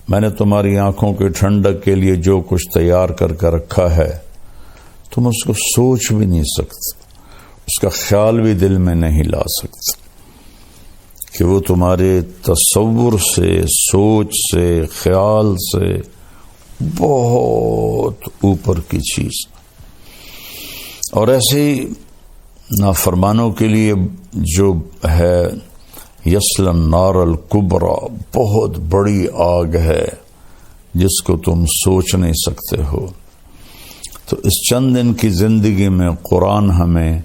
میں نے تمہاری آنکھوں کی ٹھنڈک کے لیے جو کچھ تیار کر کے رکھا ہے تم اس کو سوچ بھی نہیں سکتے، اس کا خیال بھی دل میں نہیں لا سکتے کہ وہ تمہارے تصور سے، سوچ سے، خیال سے بہت اوپر کی چیز۔ اور ایسے ہی نافرمانوں کے لیے جو ہے یصلی النار الکبریٰ، بہت بڑی آگ ہے جس کو تم سوچ نہیں سکتے ہو۔ تو اس چند دن کی زندگی میں قرآن ہمیں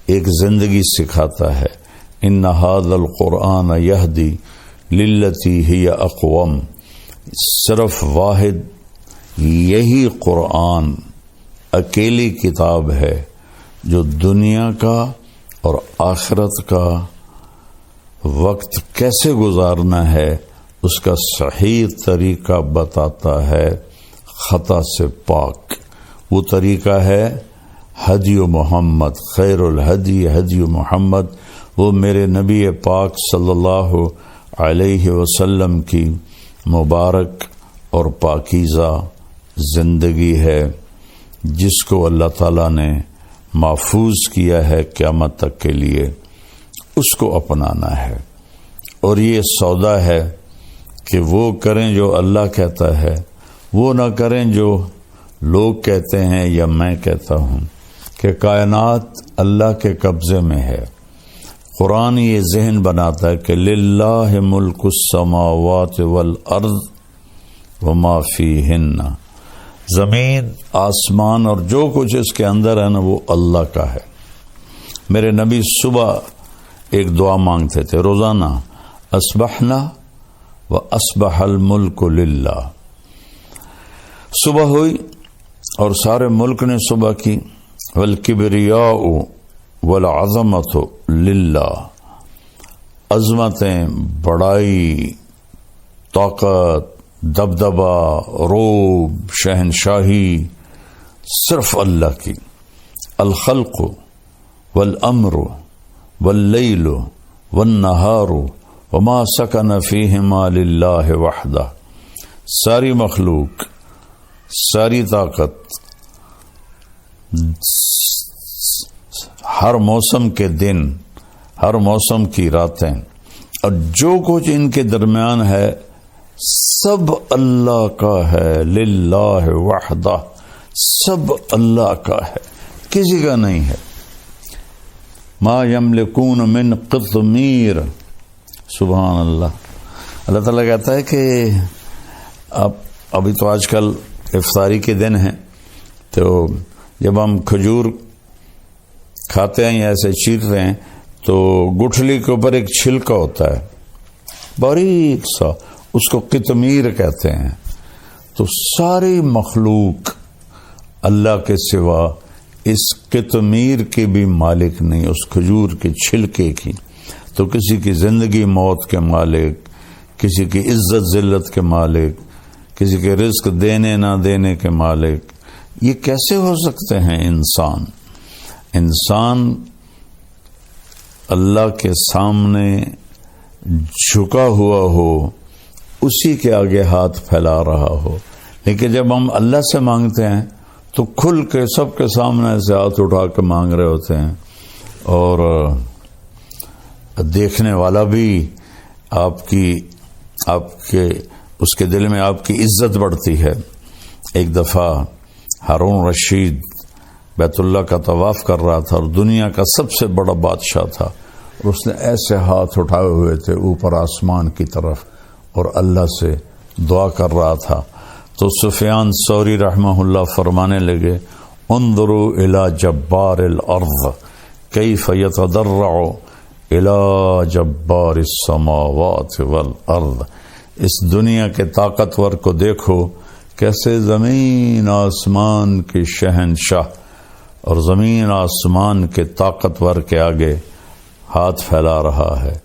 ایک زندگی سکھاتا ہے۔ ان ھذا القرآن یہدی للتی ہی اقوم، صرف واحد یہی قرآن اکیلی کتاب ہے جو دنیا کا اور آخرت کا وقت کیسے گزارنا ہے اس کا صحیح طریقہ بتاتا ہے، خطا سے پاک۔ وہ طریقہ ہے ہدی محمد، خیر الہدی ہدی محمد، وہ میرے نبی پاک صلی اللہ علیہ وسلم کی مبارک اور پاکیزہ زندگی ہے جس کو اللہ تعالیٰ نے محفوظ کیا ہے قیامت تک کے لیے، اس کو اپنانا ہے۔ اور یہ سودا ہے کہ وہ کریں جو اللہ کہتا ہے، وہ نہ کریں جو لوگ کہتے ہیں یا میں کہتا ہوں، کہ کائنات اللہ کے قبضے میں ہے۔ قرآن یہ ذہن بناتا ہے کہ للہ ملک السماوات والارض وما فیہن، زمین، آسمان اور جو کچھ اس کے اندر ہے نا وہ اللہ کا ہے۔ میرے نبی صبح ایک دعا مانگتے تھے روزانہ، اصبحنا واصبح الملک للہ۔ صبح ہوئی اور سارے ملک نے صبح کی، والکبریاء والعظمت للہ، عظمتیں، بڑائی، طاقت، دبدبہ، روب، شہنشاہی صرف اللہ کی۔ الخلق والامر واللیل والنہار وما سکن فیہما للہ وحدہ، ساری مخلوق، ساری طاقت، ہر موسم کے دن، ہر موسم کی راتیں اور جو کچھ ان کے درمیان ہے سب اللہ کا ہے، للہ وحدہ، سب اللہ کا ہے، کسی کا نہیں ہے۔ ما یملکون من قطمیر، سبحان اللہ۔ اللہ تعالیٰ کہتا ہے کہ ابھی تو آج کل افطاری کے دن ہیں، تو جب ہم کھجور کھاتے ہیں یا ایسے چیرتے ہیں تو گٹھلی کے اوپر ایک چھلکا ہوتا ہے باریک سا، اس کو قطمیر کہتے ہیں۔ تو ساری مخلوق اللہ کے سوا اس قطمیر کے بھی مالک نہیں، اس کھجور کے چھلکے کی۔ تو کسی کی زندگی موت کے مالک، کسی کی عزت ذلت کے مالک، کسی کے رزق دینے نہ دینے کے مالک، یہ کیسے ہو سکتے ہیں؟ انسان اللہ کے سامنے جھکا ہوا ہو، اسی کے آگے ہاتھ پھیلا رہا ہو، لیکن جب ہم اللہ سے مانگتے ہیں تو کھل کے سب کے سامنے سے ہاتھ اٹھا کے مانگ رہے ہوتے ہیں، اور دیکھنے والا بھی آپ کے اس کے دل میں آپ کی عزت بڑھتی ہے۔ ایک دفعہ ہارون رشید بیت اللہ کا طواف کر رہا تھا اور دنیا کا سب سے بڑا بادشاہ تھا، اور اس نے ایسے ہاتھ اٹھائے ہوئے تھے اوپر آسمان کی طرف اور اللہ سے دعا کر رہا تھا۔ تو سفیان ثوری رحمہ اللہ فرمانے لگے، انظروا الی جبار الارض کیف یتضرع الی جبار السماوات والارض، اس دنیا کے طاقتور کو دیکھو کیسے زمین آسمان کے شہنشاہ اور زمین آسمان کے طاقتور کے آگے ہاتھ پھیلا رہا ہے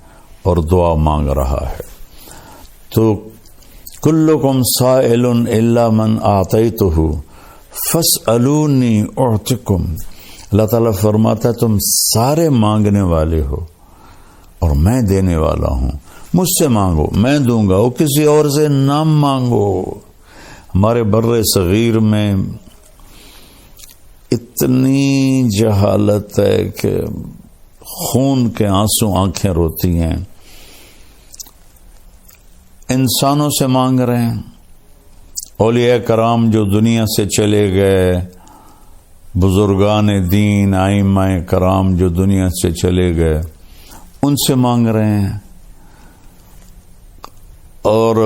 اور دعا مانگ رہا ہے۔ تو کلکم سائل الا من اعطیتہ فاسألونی اعطکم، اللہ تعالیٰ فرماتا ہے تم سارے مانگنے والے ہو اور میں دینے والا ہوں، مجھ سے مانگو میں دوں گا، وہ کسی اور سے نہ مانگو۔ ہمارے بر صغیر میں اتنی جہالت ہے کہ خون کے آنسو آنکھیں روتی ہیں۔ انسانوں سے مانگ رہے ہیں، اولیاء کرام جو دنیا سے چلے گئے، بزرگان دین ائمہ کرام جو دنیا سے چلے گئے، ان سے مانگ رہے ہیں۔ اور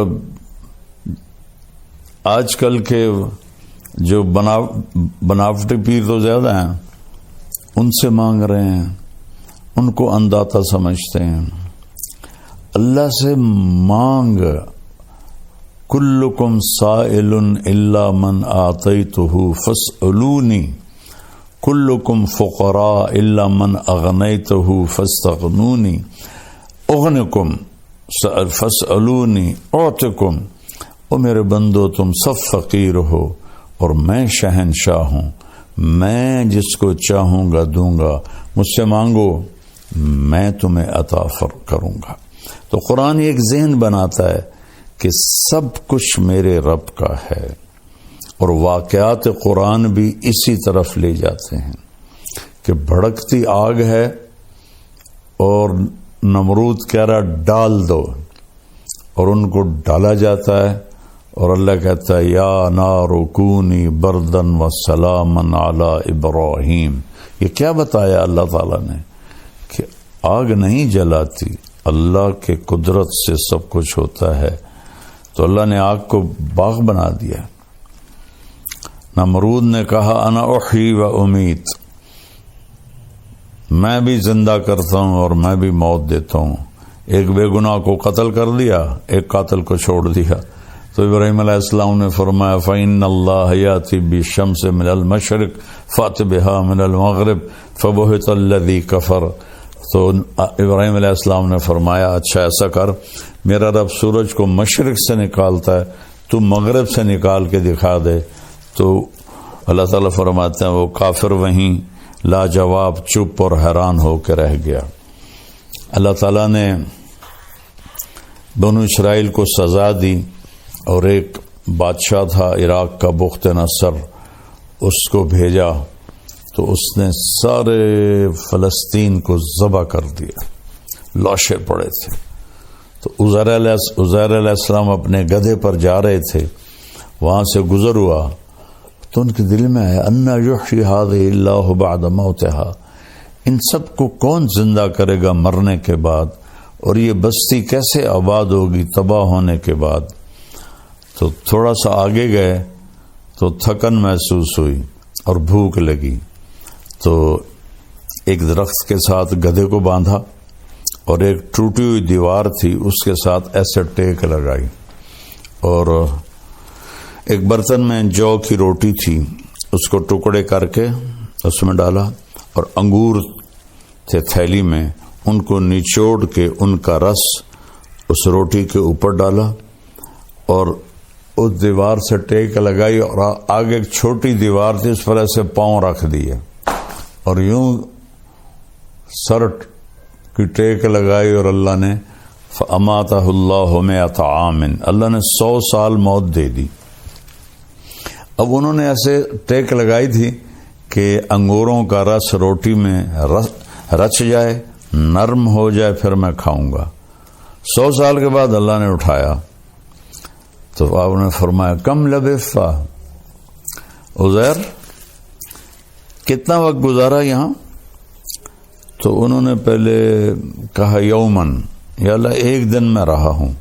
آج کل کے جو بناوٹی پیر تو زیادہ ہیں، ان سے مانگ رہے ہیں، ان کو انداتا سمجھتے ہیں۔ اللہ سے مانگ، کلکم سائل الا من آتیتہ فاسألونی، کلکم فقراء الا من اغنیتہ فاستغنونی، اغنکم فاسألونی اعطکم۔ او میرے بندو تم سب فقیر ہو اور میں شہنشاہ ہوں، میں جس کو چاہوں گا دوں گا، مجھ سے مانگو میں تمہیں عطا کروں گا۔ تو قرآن ایک ذہن بناتا ہے کہ سب کچھ میرے رب کا ہے، اور واقعات قرآن بھی اسی طرف لے جاتے ہیں کہ بھڑکتی آگ ہے اور نمرود کہہ رہا ڈال دو، اور ان کو ڈالا جاتا ہے، اور اللہ کہتا ہے یا نار کونی بردن و سلامن علی ابراہیم۔ یہ کیا بتایا اللہ تعالیٰ نے کہ آگ نہیں جلاتی، اللہ کے قدرت سے سب کچھ ہوتا ہے۔ تو اللہ نے آگ کو باغ بنا دیا۔ نمرود نے کہا انا احیی و امیت، میں بھی زندہ کرتا ہوں اور میں بھی موت دیتا ہوں۔ ایک بے گناہ کو قتل کر دیا، ایک قاتل کو چھوڑ دیا۔ تو ابراہیم علیہ السلام نے فرمایا فَإِنَّ اللَّهَ يَأْتِي بِالشَّمْسِ مِنَ الْمَشْرِقِ فَأْتِ بِهَا مِنَ الْمَغْرِبِ فَبُهِتَ الَّذِي كَفَرَ۔ تو ابراہیم علیہ السلام نے فرمایا اچھا ایسا کر، میرا رب سورج کو مشرق سے نکالتا ہے، تو مغرب سے نکال کے دکھا دے۔ تو اللہ تعالیٰ فرماتے ہیں وہ کافر وہیں لاجواب چپ اور حیران ہو کے رہ گیا۔ اللہ تعالیٰ نے بنو اسرائیل کو سزا دی، اور ایک بادشاہ تھا عراق کا بخت نصر، اس کو بھیجا تو اس نے سارے فلسطین کو ذبح کر دیا، لاشیں پڑے تھے۔ تو عزیر علیہ السلام اپنے گدھے پر جا رہے تھے، وہاں سے گزر ہوا تو ان کے دل میں آیا انا یحیی ھذہ اللہ بعد موتہا، ان سب کو کون زندہ کرے گا مرنے کے بعد، اور یہ بستی کیسے آباد ہوگی تباہ ہونے کے بعد۔ تو تھوڑا سا آگے گئے تو تھکن محسوس ہوئی اور بھوک لگی، تو ایک درخت کے ساتھ گدھے کو باندھا اور ایک ٹوٹی ہوئی دیوار تھی اس کے ساتھ ایسے ٹیک لگائی، اور ایک برتن میں جو کی روٹی تھی اس کو ٹکڑے کر کے اس میں ڈالا، اور انگور تھے تھیلی میں، ان کو نچوڑ کے ان کا رس اس روٹی کے اوپر ڈالا، اور اس دیوار سے ٹیک لگائی، اور آگے ایک چھوٹی دیوار تھی اس پر ایسے پاؤں رکھ دیے، اور یوں سر کی ٹیک لگائی، اور اللہ نے فَأَمَاتَهُ اللَّهُ مِئَةَ عَامٍ، اللہ نے 100 سال موت دے دی۔ اب انہوں نے ایسے ٹیک لگائی تھی کہ انگوروں کا رس روٹی میں رچ جائے، نرم ہو جائے، پھر میں کھاؤں گا۔ 100 سال کے بعد اللہ نے اٹھایا تو آپ نے فرمایا کم لبثت، عزیر کتنا وقت گزارا یہاں؟ تو انہوں نے پہلے کہا یومن، یا اللہ ایک دن میں رہا ہوں۔